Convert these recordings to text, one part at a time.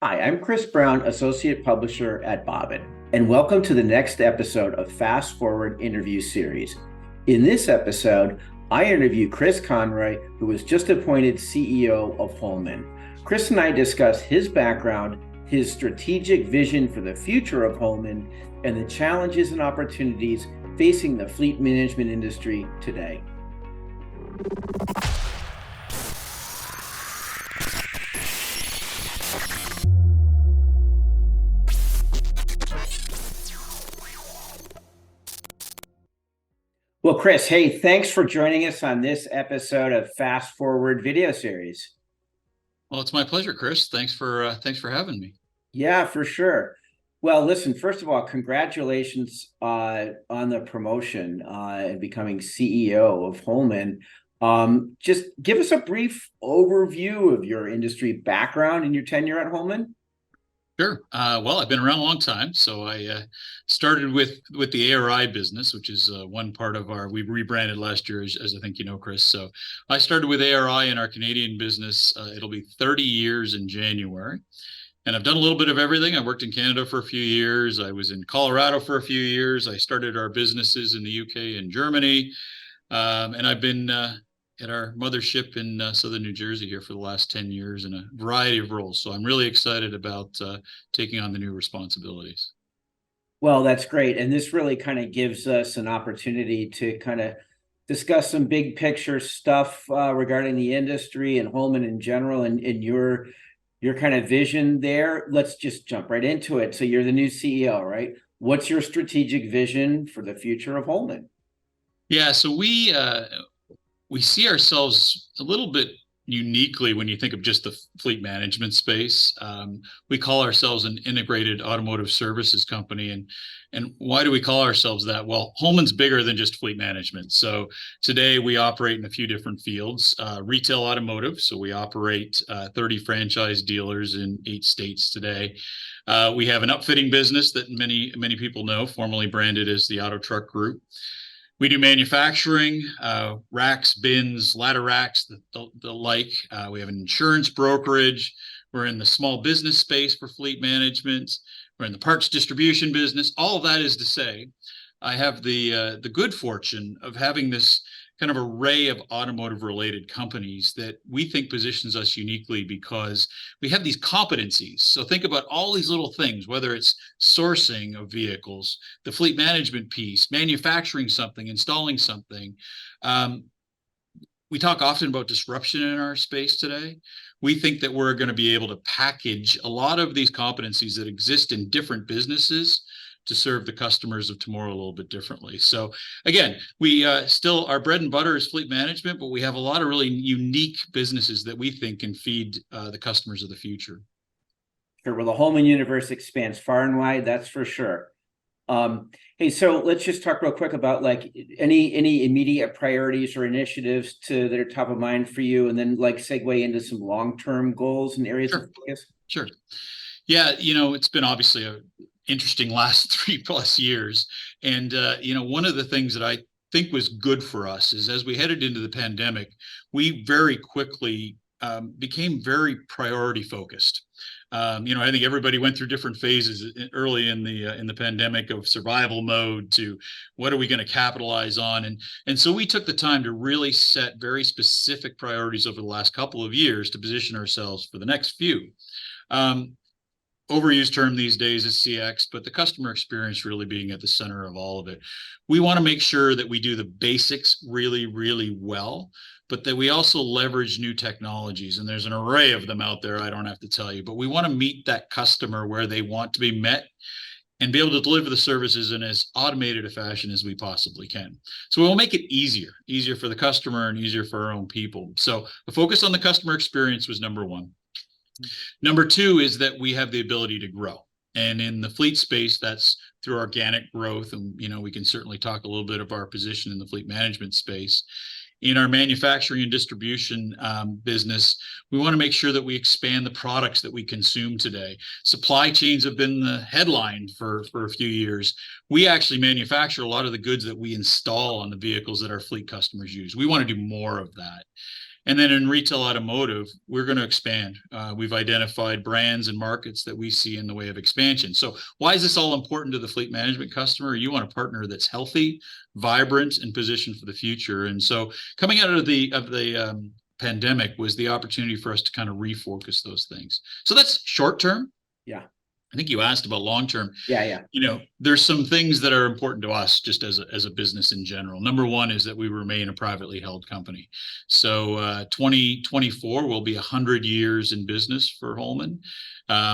Hi, I'm Chris Brown, Associate Publisher at Bobbin, and welcome to the next episode of Fast Forward Interview Series. In this episode, I interview Chris Conroy, who was just appointed CEO of Holman. Chris and I discuss his background, his strategic vision for the future of Holman, and the challenges and opportunities facing the fleet management industry today. Well, Chris, hey, thanks for joining us on this episode of Fast Forward Video Series. Well, it's my pleasure, Chris. Thanks for having me. Yeah, for sure. Well, listen, first of all, congratulations on the promotion and becoming CEO of Holman. Just give us a brief overview of your industry background and your tenure at Holman. Sure. Well, I've been around a long time, so I started with the ARI business, which is one part of our. We rebranded last year, as I think you know, Chris. So I started with ARI in our Canadian business. It'll be 30 years in January, and I've done a little bit of everything. I worked in Canada for a few years. I was in Colorado for a few years. I started our businesses in the UK and Germany, and I've been at our mothership in southern New Jersey here for the last 10 years in a variety of roles. So I'm really excited about taking on the new responsibilities. Well, that's great. And this really kind of gives us an opportunity to kind of discuss some big picture stuff regarding the industry and Holman in general and your kind of vision there. Let's just jump right into it. So you're the new CEO, right? What's your strategic vision for the future of Holman? Yeah, so we see ourselves a little bit uniquely when you think of just the fleet management space. We call ourselves an integrated automotive services company, and why do we call ourselves that? Well, Holman's bigger than just fleet management. So today we operate in a few different fields. Retail automotive, so we operate 30 franchise dealers in 8 states today. We have an upfitting business that many people know, formerly branded as the Auto Truck Group. We do manufacturing, racks, bins, ladder racks, the like. We have an insurance brokerage. We're in the small business space for fleet management. We're in the parts distribution business. All of that is to say, I have the good fortune of having this kind of array of automotive related companies that we think positions us uniquely because we have these competencies. So think about all these little things, whether it's sourcing of vehicles, the fleet management piece, manufacturing something, installing something. We talk often about disruption in our space today. We think that we're going to be able to package a lot of these competencies that exist in different businesses to serve the customers of tomorrow a little bit differently. So again, we still, our bread and butter is fleet management, but we have a lot of really unique businesses that we think can feed the customers of the future. Sure. Well, the Holman universe expands far and wide, that's for sure. Hey, so let's just talk real quick about like any immediate priorities or initiatives that are top of mind for you, and then like segue into some long-term goals and areas of Sure. focus. Sure. Yeah, it's been obviously a interesting last 3+ years. And, one of the things that I think was good for us is as we headed into the pandemic, we very quickly became very priority focused. I think everybody went through different phases early in the pandemic of survival mode to what are we going to capitalize on, and so we took the time to really set very specific priorities over the last couple of years to position ourselves for the next few. Overused term these days is CX, but the customer experience really being at the center of all of it. We want to make sure that we do the basics really, really well, but that we also leverage new technologies. And there's an array of them out there, I don't have to tell you, but we want to meet that customer where they want to be met and be able to deliver the services in as automated a fashion as we possibly can. So we'll make it easier for the customer and easier for our own people. So the focus on the customer experience was number one. Number two is that we have the ability to grow. And in the fleet space, that's through organic growth. And, we can certainly talk a little bit of our position in the fleet management space. In our manufacturing and distribution business, we want to make sure that we expand the products that we consume today. Supply chains have been the headline for a few years. We actually manufacture a lot of the goods that we install on the vehicles that our fleet customers use. We want to do more of that. And then in retail automotive, we're going to expand. We've identified brands and markets that we see in the way of expansion. So why is this all important to the fleet management customer? You want a partner that's healthy, vibrant, and positioned for the future. And so coming out of the pandemic was the opportunity for us to kind of refocus those things. So that's short term. Yeah. I think you asked about long term. Yeah. There's some things that are important to us just as a business in general. Number one is that we remain a privately held company. So 2024 will be 100 years in business for Holman,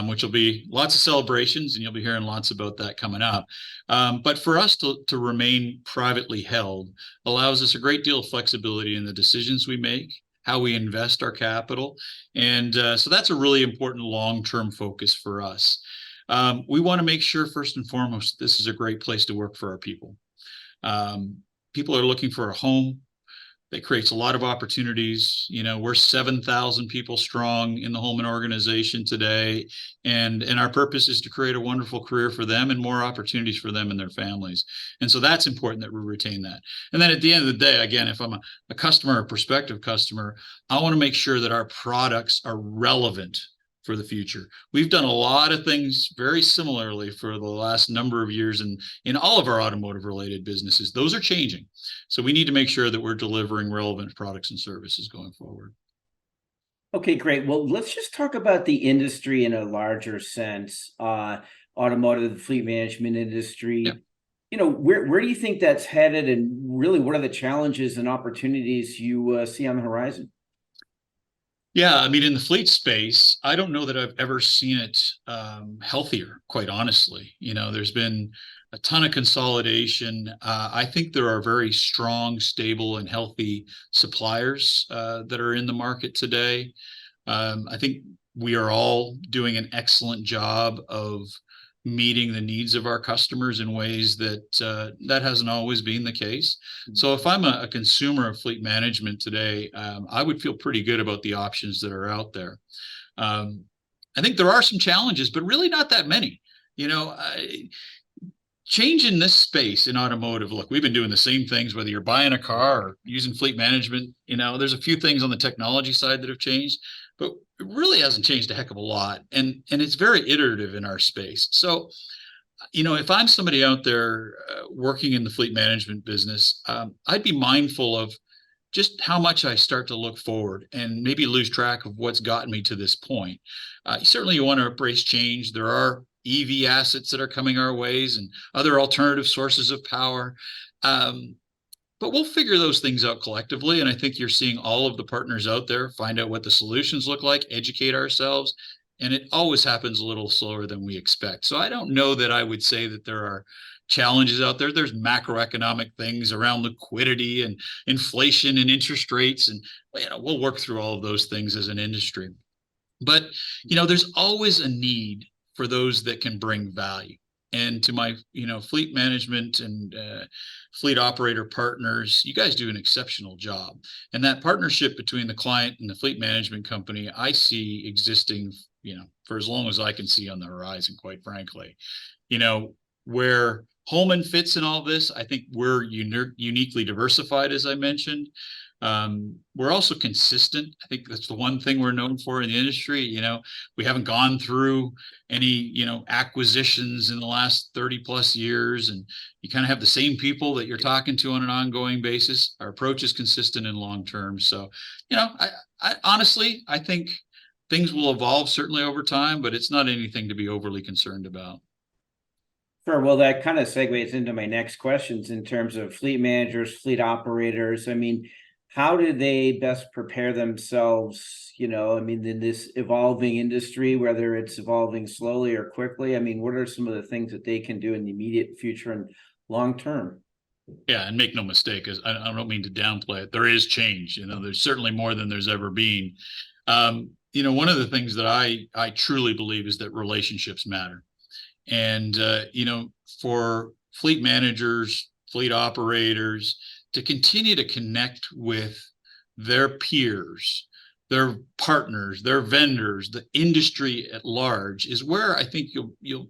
which will be lots of celebrations, and you'll be hearing lots about that coming up. But for us to remain privately held allows us a great deal of flexibility in the decisions we make, how we invest our capital. And so that's a really important long-term focus for us. We want to make sure, first and foremost, this is a great place to work for our people. People are looking for a home. That creates a lot of opportunities. We're 7,000 people strong in the Holman organization today, and our purpose is to create a wonderful career for them and more opportunities for them and their families. And so that's important that we retain that. And then at the end of the day, again, if I'm a customer, a prospective customer, I want to make sure that our products are relevant for the future. We've done a lot of things very similarly for the last number of years in all of our automotive related businesses. Those are changing. So we need to make sure that we're delivering relevant products and services going forward. Okay, great. Well, let's just talk about the industry in a larger sense. Automotive, the fleet management industry. Yeah. Where do you think that's headed, and really what are the challenges and opportunities you see on the horizon? Yeah, I mean, in the fleet space, I don't know that I've ever seen it healthier, quite honestly. There's been a ton of consolidation. I think there are very strong, stable, and healthy suppliers that are in the market today. I think we are all doing an excellent job of meeting the needs of our customers in ways that hasn't always been the case. So if I'm a consumer of fleet management today, I would feel pretty good about the options that are out there. I think there are some challenges, but really not that many. Change in this space in automotive. Look, we've been doing the same things, whether you're buying a car or using fleet management. There's a few things on the technology side that have changed, but it really hasn't changed a heck of a lot. And it's very iterative in our space. So, if I'm somebody out there working in the fleet management business, I'd be mindful of just how much I start to look forward and maybe lose track of what's gotten me to this point. Certainly you want to embrace change. There are EV assets that are coming our ways and other alternative sources of power. But we'll figure those things out collectively. And I think you're seeing all of the partners out there find out what the solutions look like, educate ourselves. And it always happens a little slower than we expect. So I don't know that I would say that there are challenges out there. There's macroeconomic things around liquidity and inflation and interest rates. And we'll work through all of those things as an industry. But, there's always a need for those that can bring value. And to my, fleet management and fleet operator partners, you guys do an exceptional job. And that partnership between the client and the fleet management company, I see existing, for as long as I can see on the horizon, quite frankly. Where Holman fits in all this, I think we're uniquely diversified, as I mentioned. We're also consistent. I think that's the one thing we're known for in the industry. We haven't gone through any, acquisitions in the last 30 plus years, and you kind of have the same people that you're talking to on an ongoing basis. Our approach is consistent and long-term. So, I honestly, I think things will evolve certainly over time, but it's not anything to be overly concerned about. Sure. Well, that kind of segues into my next questions in terms of fleet managers, fleet operators. I mean, how do they best prepare themselves, in this evolving industry, whether it's evolving slowly or quickly? I mean, what are some of the things that they can do in the immediate future and long term? Yeah, and make no mistake, I don't mean to downplay it. There is change. There's certainly more than there's ever been. One of the things that I truly believe is that relationships matter. And, for fleet managers, fleet operators to continue to connect with their peers, their partners, their vendors, the industry at large is where I think you'll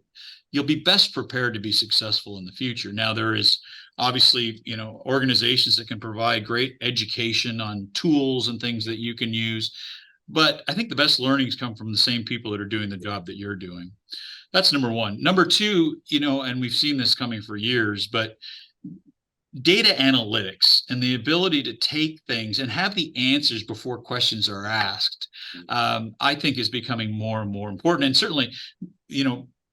be best prepared to be successful in the future. Now, there is obviously, organizations that can provide great education on tools and things that you can use. But I think the best learnings come from the same people that are doing the job that you're doing. That's number one. Number two, and we've seen this coming for years, but data analytics and the ability to take things and have the answers before questions are asked, I think is becoming more and more important. And certainly,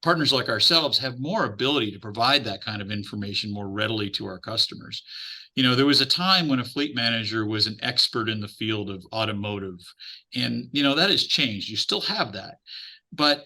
partners like ourselves have more ability to provide that kind of information more readily to our customers. There was a time when a fleet manager was an expert in the field of automotive, and that has changed. You still have that, but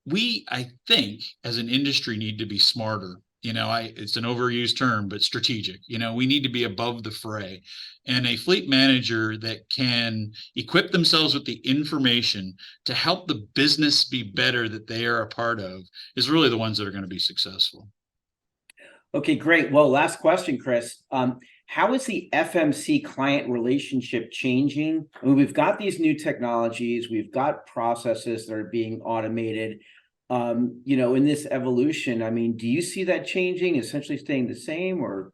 we, I think, as an industry, need to be smarter. It's an overused term, but strategic. We need to be above the fray, and a fleet manager that can equip themselves with the information to help the business be better that they are a part of is really the ones that are going to be successful. Okay, great. Well, last question, Chris. How is the FMC client relationship changing? I mean, we've got these new technologies, we've got processes that are being automated. In this evolution, I mean, do you see that changing, essentially staying the same, or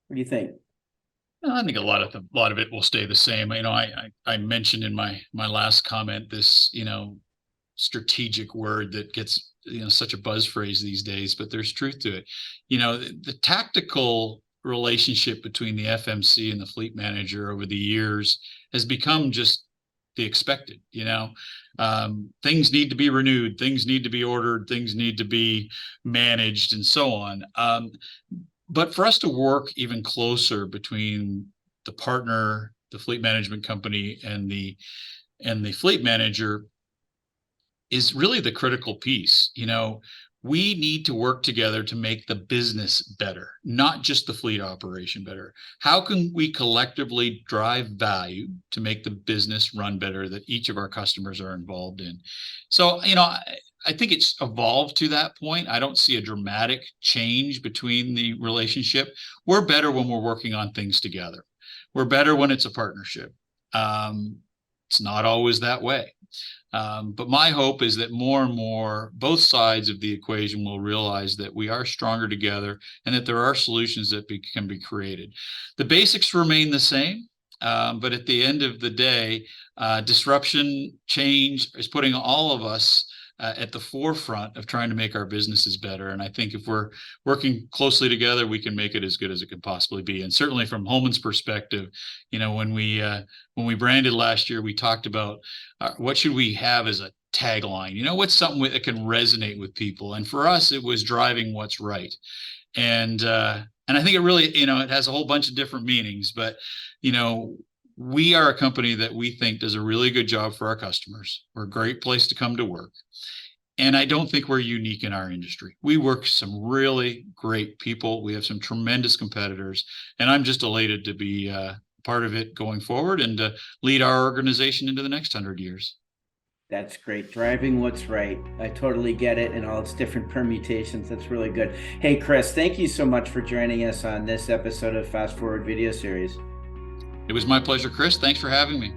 what do you think? I think a lot of it will stay the same. I mentioned in my last comment this, strategic word that gets such a buzz phrase these days, but there's truth to it. The tactical relationship between the FMC and the fleet manager over the years has become just the expected. Things need to be renewed, things need to be ordered, things need to be managed, and so on. But for us to work even closer between the partner, the fleet management company, and the fleet manager is really the critical piece. We need to work together to make the business better, not just the fleet operation better. How can we collectively drive value to make the business run better that each of our customers are involved in? So, I think it's evolved to that point. I don't see a dramatic change between the relationship. We're better when we're working on things together. We're better when it's a partnership. It's not always that way. But my hope is that more and more, both sides of the equation will realize that we are stronger together and that there are solutions that can be created. The basics remain the same, but at the end of the day, disruption, change is putting all of us at the forefront of trying to make our businesses better. And I think if we're working closely together, we can make it as good as it can possibly be. And certainly from Holman's perspective, when we branded last year, we talked about what should we have as a tagline? What's something that can resonate with people? And for us, it was driving what's right. And I think it really, it has a whole bunch of different meanings, but we are a company that we think does a really good job for our customers. We're a great place to come to work. And I don't think we're unique in our industry. We work with some really great people. We have some tremendous competitors. And I'm just elated to be part of it going forward and to lead our organization into the next 100 years. That's great. Driving what's right. I totally get it, and all its different permutations. That's really good. Hey, Chris, thank you so much for joining us on this episode of Fast Forward Video Series. It was my pleasure, Chris. Thanks for having me.